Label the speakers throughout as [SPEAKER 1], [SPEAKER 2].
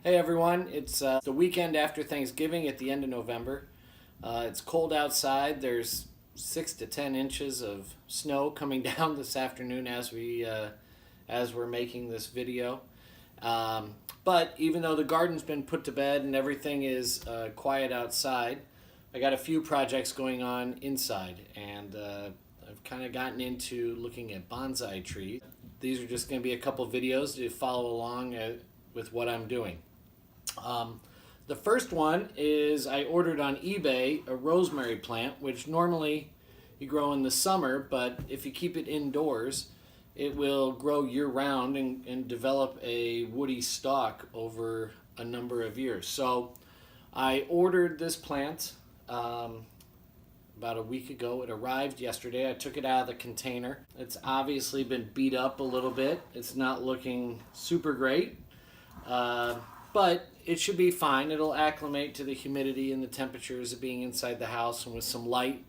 [SPEAKER 1] Hey everyone, it's the weekend after Thanksgiving at the end of November. It's cold outside. There's 6 to 10 inches of snow coming down this afternoon as we're making this video. But even though the garden's been put to bed and everything is quiet outside, I got a few projects going on inside, and I've kind of gotten into looking at bonsai trees. These are just going to be a couple videos to follow along with what I'm doing. The first one is I ordered on eBay a rosemary plant, which normally you grow in the summer, but if you keep it indoors, it will grow year-round and develop a woody stalk over a number of years. So I ordered this plant about a week ago. It arrived yesterday. I took it out of the container. It's obviously been beat up a little bit. It's not looking super great. But it should be fine. It'll acclimate to the humidity and the temperatures of being inside the house, and with some light,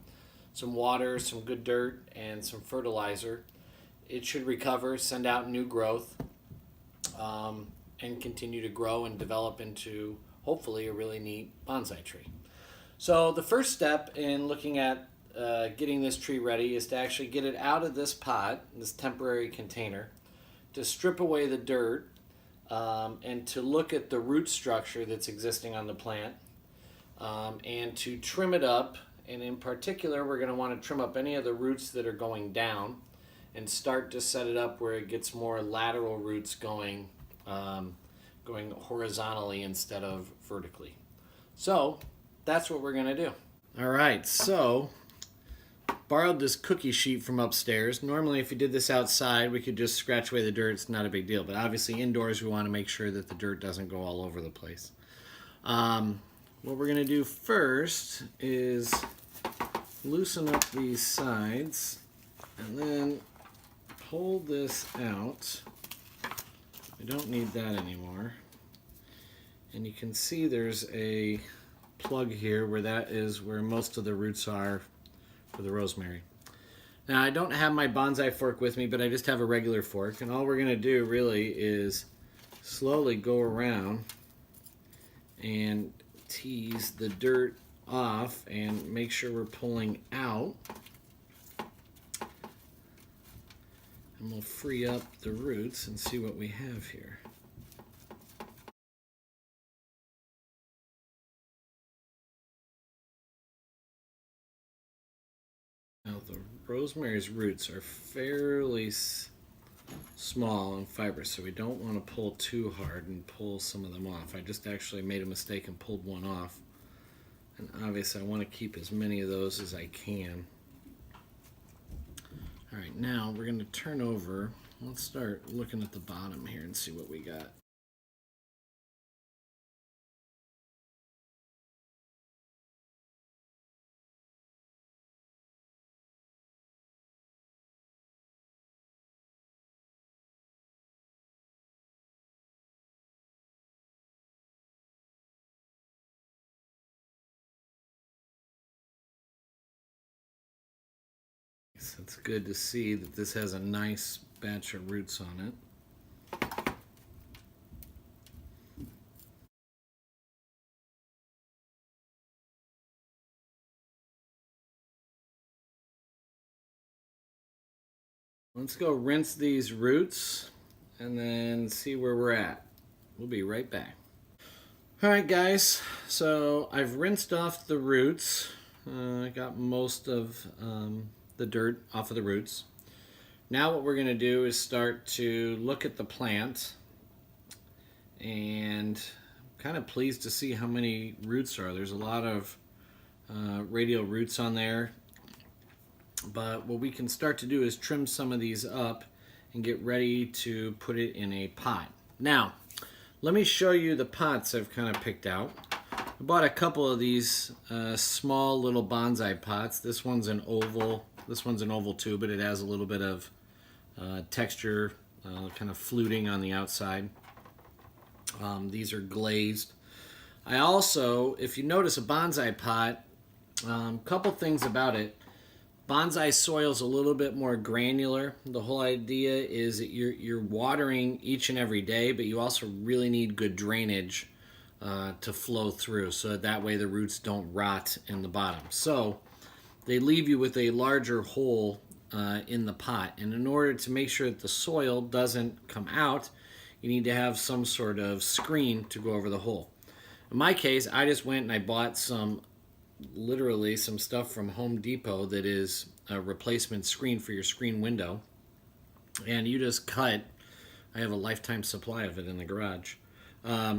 [SPEAKER 1] some water, some good dirt, and some fertilizer, it should recover, send out new growth, and continue to grow and develop into hopefully a really neat bonsai tree. So the first step in looking at getting this tree ready is to actually get it out of this pot, this temporary container, to strip away the dirt, and to look at the root structure that's existing on the plant, and to trim it up. And in particular, we're going to want to trim up any of the roots that are going down and start to set it up where it gets more lateral roots going horizontally instead of vertically. So that's what we're going to do. All right, so borrowed this cookie sheet from upstairs. Normally, if you did this outside, we could just scratch away the dirt. It's not a big deal. But obviously, indoors, we want to make sure that the dirt doesn't go all over the place. What we're going to do first is loosen up these sides and then pull this out. We don't need that anymore. And you can see there's a plug here where that is where most of the roots are for the rosemary. Now, I don't have my bonsai fork with me, but I just have a regular fork, and all we're going to do really is slowly go around and tease the dirt off and make sure we're pulling out, and we'll free up the roots and see what we have here. Now, the rosemary's roots are fairly small and fibrous, so we don't want to pull too hard and pull some of them off. I just actually made a mistake and pulled one off. And obviously I want to keep as many of those as I can. Alright, now we're going to turn over. Let's start looking at the bottom here and see what we got. So it's good to see that this has a nice batch of roots on it. Let's go rinse these roots and then see where we're at. We'll be right back. Alright guys, so I've rinsed off the roots. I got most of the dirt off of the roots. Now what we're going to do is start to look at the plant, and I'm kind of pleased to see how many roots are. There's a lot of radial roots on there, but what we can start to do is trim some of these up and get ready to put it in a pot. Now let me show you the pots I've kind of picked out. I bought a couple of these small little bonsai pots. This one's an oval. This one's an oval too, but it has a little bit of texture, kind of fluting on the outside. These are glazed. I also, if you notice a bonsai pot, couple things about it. Bonsai soil is a little bit more granular. The whole idea is that you're watering each and every day, but you also really need good drainage to flow through, so that way the roots don't rot in the bottom. So they leave you with a larger hole in the pot, and in order to make sure that the soil doesn't come out, you need to have some sort of screen to go over the hole. In my case, I just went and I bought literally some stuff from Home Depot that is a replacement screen for your screen window, and you just cut, I have a lifetime supply of it in the garage.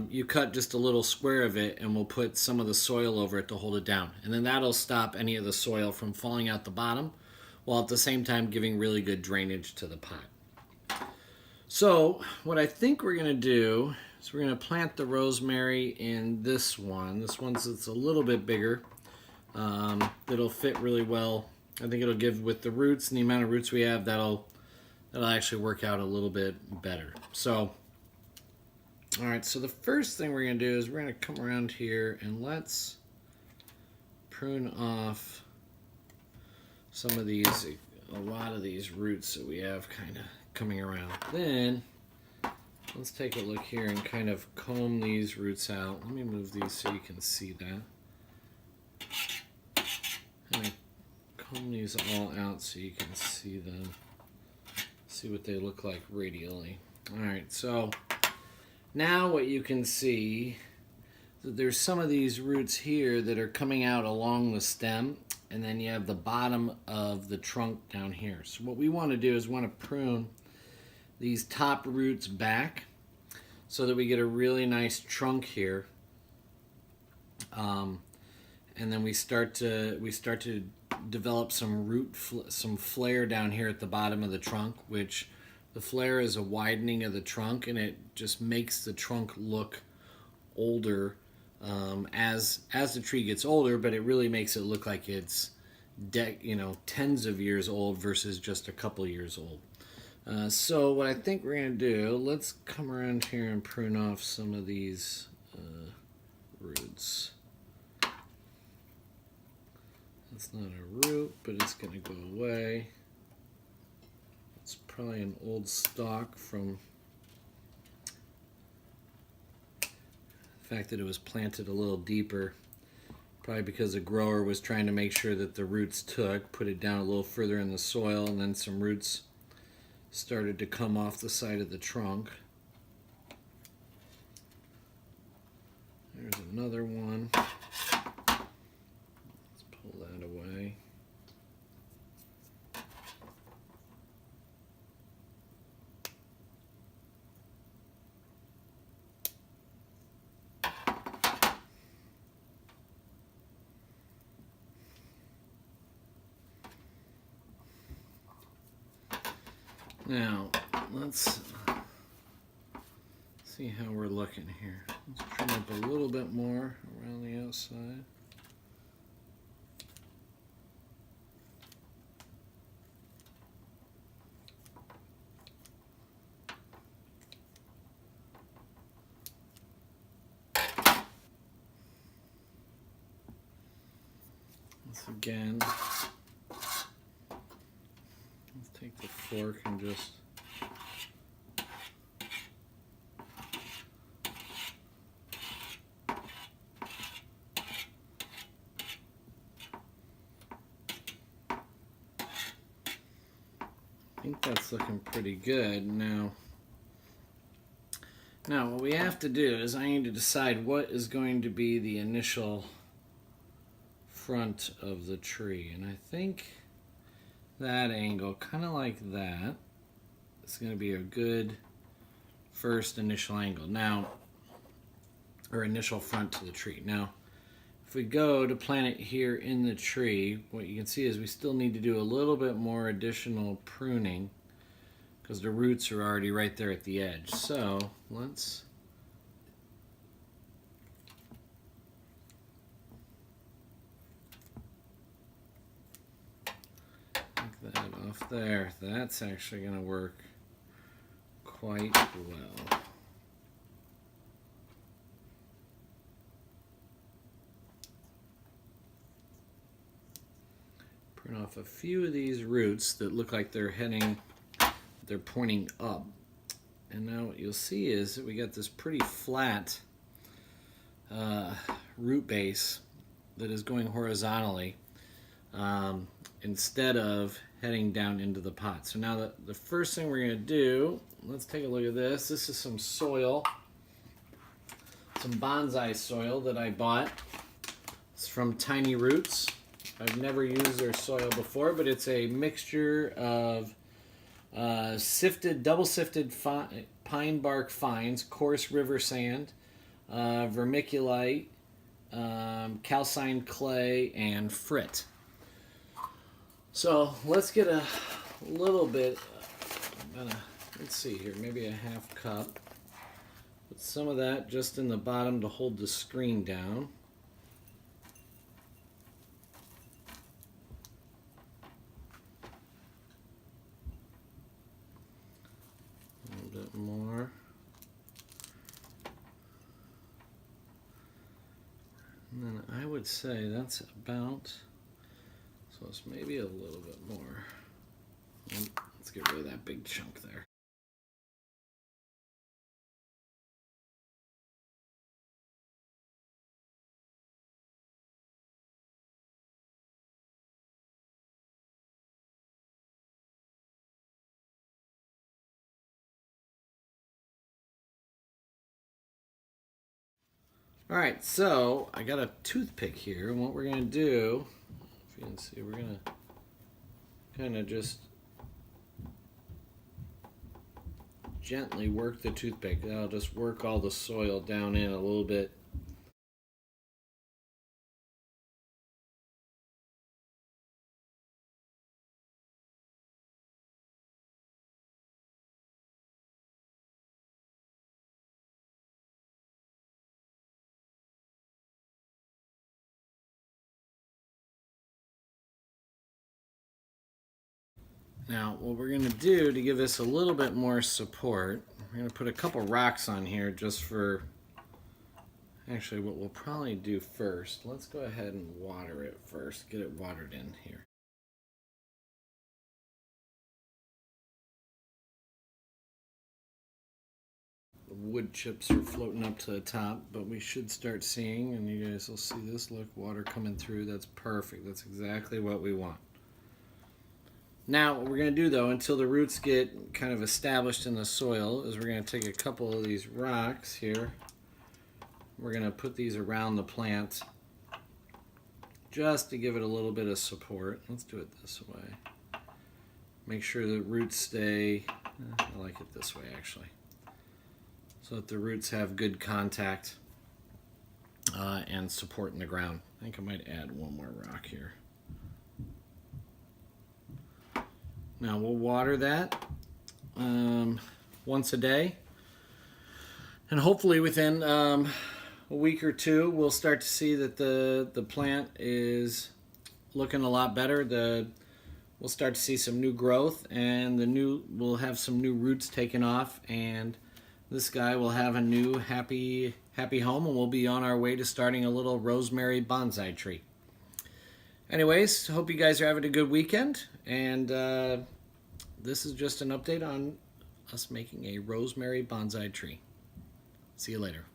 [SPEAKER 1] You cut just a little square of it, and we'll put some of the soil over it to hold it down, and then that'll stop any of the soil from falling out the bottom, while at the same time giving really good drainage to the pot. So what I think we're going to do is we're going to plant the rosemary in this one. This one's it's a little bit bigger. That'll fit really well. I think it'll give, with the roots and the amount of roots we have, that'll actually work out a little bit better. So, all right, so the first thing we're going to do is we're going to come around here and let's prune off some of these, a lot of these roots that we have kind of coming around. Then let's take a look here and kind of comb these roots out. Let me move these so you can see that. And I comb these all out so you can see them, see what they look like radially. Alright, so now what you can see is that there's some of these roots here that are coming out along the stem, and then you have the bottom of the trunk down here. So what we want to do is we want to prune these top roots back so that we get a really nice trunk here. And then we start to develop some some flare down here at the bottom of the trunk, which the flare is a widening of the trunk, and it just makes the trunk look older as the tree gets older, but it really makes it look like it's tens of years old versus just a couple years old. So what I think we're going to do, let's come around here and prune off some of these roots. It's not a root, but it's going to go away. It's probably an old stalk from the fact that it was planted a little deeper. Probably because the grower was trying to make sure that the roots took, put it down a little further in the soil, and then some roots started to come off the side of the trunk. There's another one. Pull that away. Now, let's see how we're looking here. Let's trim up a little bit more around the outside. Again, let's take the fork and just I think that's looking pretty good. Now what we have to do is I need to decide what is going to be the initial front of the tree, and I think that angle, kind of like that, is going to be a good first initial angle now, or initial front to the tree. Now if we go to plant it here in the tree, what you can see is we still need to do a little bit more additional pruning because the roots are already right there at the edge. So let's that off there. That's actually going to work quite well. Prune off a few of these roots that look like they're pointing up. And now what you'll see is that we got this pretty flat root base that is going horizontally instead of heading down into the pot. So now the first thing we're going to do, let's take a look at this. This is some soil, some bonsai soil that I bought. It's from Tiny Roots. I've never used their soil before, but it's a mixture of double sifted pine bark fines, coarse river sand, vermiculite, calcined clay, and frit. So let's get a little bit, let's see here, maybe a half cup. Put some of that just in the bottom to hold the screen down. A little bit more. And then I would say that's about, so it's maybe a little bit more. Let's get rid of that big chunk there. All right, so I got a toothpick here, and what we're going to do, if you can see, we're going to kind of just gently work the toothpick. That'll just work all the soil down in a little bit. Now, what we're going to do to give this a little bit more support, we're going to put a couple rocks on here just for, actually what we'll probably do first, let's go ahead and water it first, get it watered in here. The wood chips are floating up to the top, but we should start seeing, and you guys will see this, look, water coming through, that's perfect, that's exactly what we want. Now, what we're going to do, though, until the roots get kind of established in the soil, is we're going to take a couple of these rocks here. We're going to put these around the plant just to give it a little bit of support. Let's do it this way. Make sure the roots stay, I like it this way, actually, so that the roots have good contact and support in the ground. I think I might add one more rock here. Now we'll water that once a day, and hopefully within a week or two we'll start to see that the plant is looking a lot better. We'll start to see some new growth, and we'll have some new roots taken off, and this guy will have a new happy home, and we'll be on our way to starting a little rosemary bonsai tree. Anyways, hope you guys are having a good weekend, and this is just an update on us making a rosemary bonsai tree. See you later.